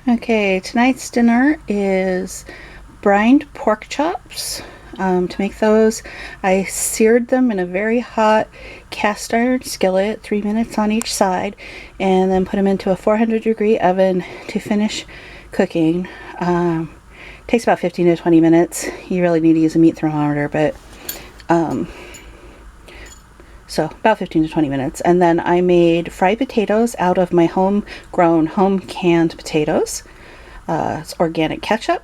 Okay, tonight's dinner is brined pork chops. To make those, I seared them in a very hot cast iron skillet, 3 minutes on each side, and then put them into a 400-degree oven to finish cooking. Takes about 15 to 20 minutes. You really need to use a meat thermometer, but so about 15 to 20 minutes. And then I made fried potatoes out of my homegrown, home canned potatoes. It's organic ketchup.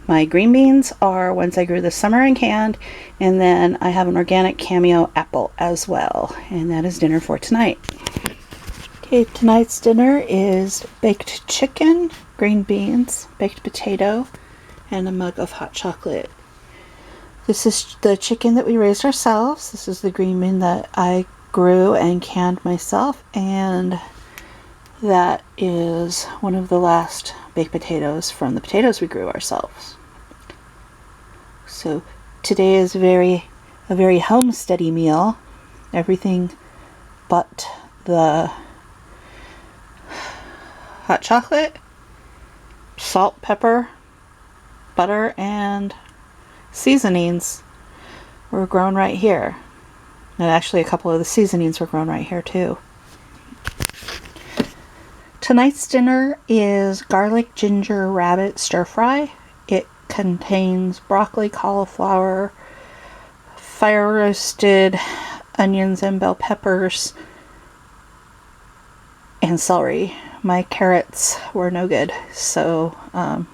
My green beans are ones I grew this summer and canned. And then I have an organic Cameo apple as well. And that is dinner for tonight. Okay, tonight's dinner is baked chicken, green beans, baked potato, and a mug of hot chocolate. This is the chicken that we raised ourselves. This is the green bean that I grew and canned myself. And that is one of the last baked potatoes from the potatoes we grew ourselves. So today is a very homesteady meal. Everything but the hot chocolate, salt, pepper, butter, and seasonings were grown right here. And actually a couple of the seasonings were grown right here too. Tonight's dinner is garlic ginger rabbit stir fry. It contains broccoli, cauliflower, fire roasted onions and bell peppers, and celery. My carrots were no good, so I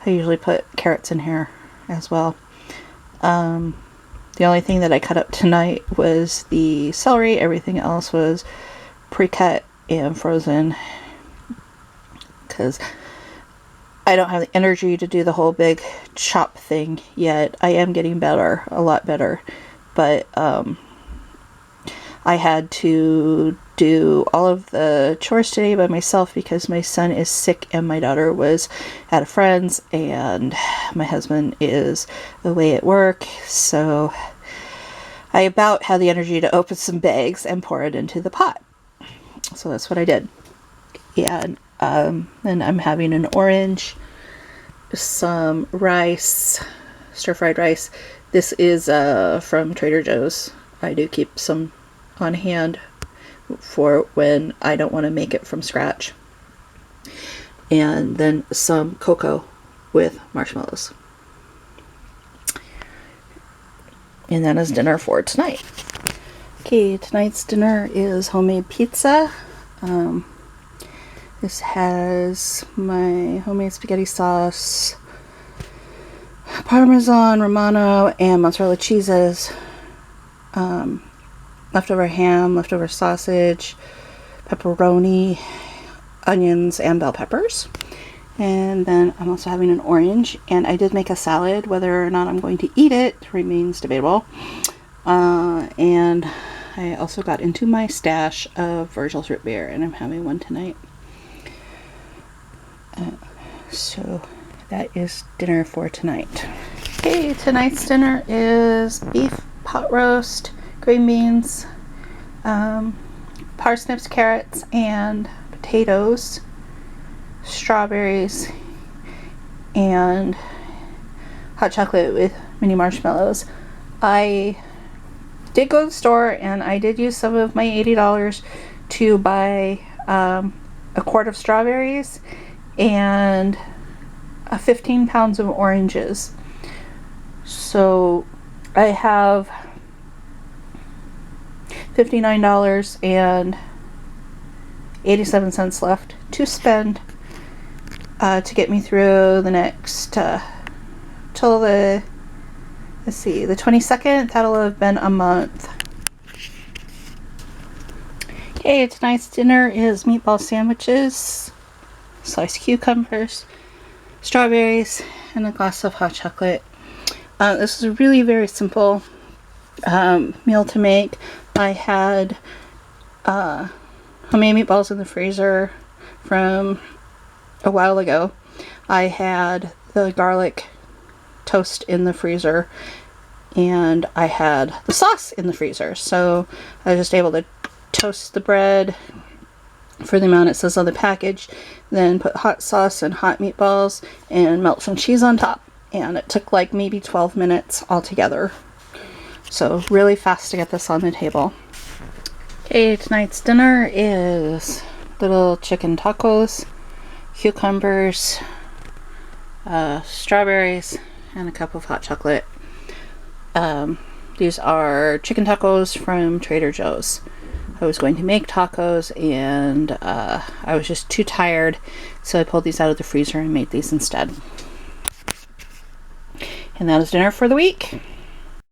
usually put carrots in here as well. The only thing that I cut up tonight was the celery. Everything else was pre-cut and frozen because I don't have the energy to do the whole big chop thing yet. I am getting better, a lot better, but I had to do all of the chores today by myself because my son is sick and my daughter was at a friend's and my husband is away at work, so I about had the energy to open some bags and pour it into the pot. So that's what I did. And then I'm having an orange, some rice, stir-fried rice. This is from Trader Joe's. I do keep some on hand for when I don't want to make it from scratch. And then some cocoa with marshmallows. And that is dinner for tonight. Okay, tonight's dinner is homemade pizza. This has my homemade spaghetti sauce, Parmesan, Romano, and mozzarella cheeses, leftover ham, leftover sausage, pepperoni, onions, and bell peppers. And then I'm also having an orange, and I did make a salad. Whether or not I'm going to eat it remains debatable. And I also got into my stash of Virgil's root beer, and I'm having one tonight. So that is dinner for tonight. Okay, tonight's dinner is beef pot roast, green beans, parsnips, carrots, and potatoes, strawberries, and hot chocolate with mini marshmallows. I did go to the store and I did use some of my $80 to buy a quart of strawberries and 15 pounds of oranges. So I have $59.87 left to spend to get me through the next till the 22nd. That'll have been a month. Okay, tonight's dinner is meatball sandwiches, sliced cucumbers, strawberries, and a glass of hot chocolate. This is a really very simple meal to make. I had homemade meatballs in the freezer from a while ago. I had the garlic toast in the freezer, and I had the sauce in the freezer. So I was just able to toast the bread, for the amount it says on the package. Then put hot sauce and hot meatballs and melt some cheese on top. And it took like maybe 12 minutes altogether. So really fast to get this on the table. Okay, tonight's dinner is little chicken tacos, cucumbers, strawberries, and a cup of hot chocolate. These are chicken tacos from Trader Joe's. I was going to make tacos and I was just too tired, so I pulled these out of the freezer and made these instead. And that is dinner for the week.